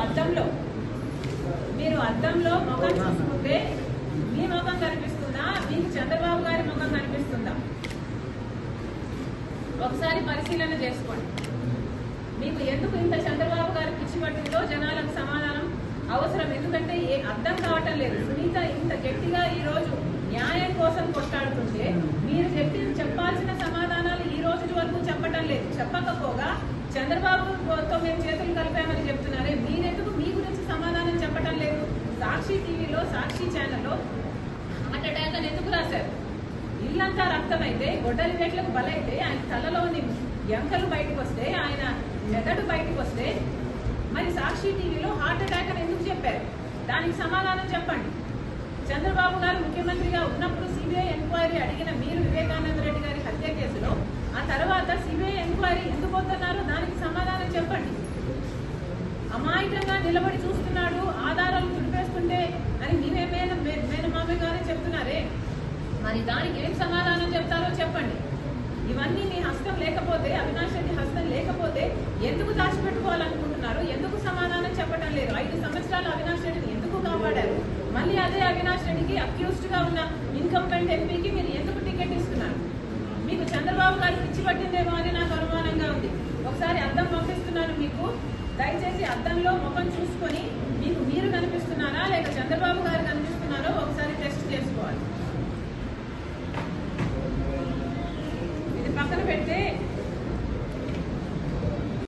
అద్దంలో ముఖం చూసుకుంటే మీ ముఖం కనిపిస్తుందా, మీకు చంద్రబాబు గారి ముఖం కనిపిస్తుందా? ఒకసారి పరిశీలన చేసుకోండి. మీకు ఎందుకు ఇంత చంద్రబాబు గారి పిచ్చి పట్టిందో జనాలకు సమాధానం అవసరం. ఎందుకంటే అర్థం కావటం లేదు. సునీత ఇంత గట్టిగా ఈ రోజు న్యాయం కోసం కొట్లాడుతుంటే మీరు చెప్పాల్సిన సమాధానాలు ఈ రోజు వరకు చెప్పటం లేదు. చెప్పకపోగా చంద్రబాబుతో మేము చేతులు కలిపామని చెప్తున్నారే, మీరెందుకు మీ గురించి సమాధానం చెప్పటం లేదు? సాక్షి టీవీలో, సాక్షి ఛానల్లో హార్ట్ అటాక్ అని ఎందుకు రాశారు? ఇల్లంతా రక్తమైతే, గొడ్డలి వేట్లకు బలైతే, ఆయన తలలోని ఎంకలు బయటకు వస్తే, ఆయన మెదడు బయటకు వస్తే, మరి సాక్షి టీవీలో హార్ట్ అటాక్ అని ఎందుకు చెప్పారు? దానికి సమాధానం చెప్పండి. చంద్రబాబు గారు ముఖ్యమంత్రిగా ఉన్నప్పుడు సిబిఐ ఎంక్వైరీ అడిగిన మీరు వివేకానంద రెడ్డి గారి హత్య కేసులో ఆ తర్వాత సిబిఐ ఎంక్వైరీ ఎందుకు వద్దన్నారో దానికి సమాధానం చెప్పండి. అమాయకంగా నిలబడి చూస్తున్నాడు, ఆధారాలు తుడిపేస్తుంటే అని మీరే మేనమామ గారే చెప్తున్నారే, మరి దానికి ఏం సమాధానం చెప్తారో చెప్పండి. ఇవన్నీ మీ హస్తం లేకపోతే, అవినాష్ రెడ్డి హస్తం లేకపోతే ఎందుకు దాచిపెట్టుకోవాలనుకుంటున్నారు? ఎందుకు సమాధానం చెప్పడం లేదు? 5 సంవత్సరాలు అవినాష్ రెడ్డిని ఎందుకు కాపాడారు? మళ్ళీ అదే అవినాష్ రెడ్డికి అక్యూజ్డ్ గా ఉన్న ఇన్కంపెంట్ ఎంపీకి మీరు ఎందుకు టికెట్ ఇస్తున్నారు? మీకు చంద్రబాబు గారు పిచ్చి పట్టిందేమో అని నాకు అనుమానంగా ఉంది. ఒకసారి అద్దం పంపిస్తున్నాను మీకు. దయచేసి అద్దంలో ముఖం చూసుకొని మీకు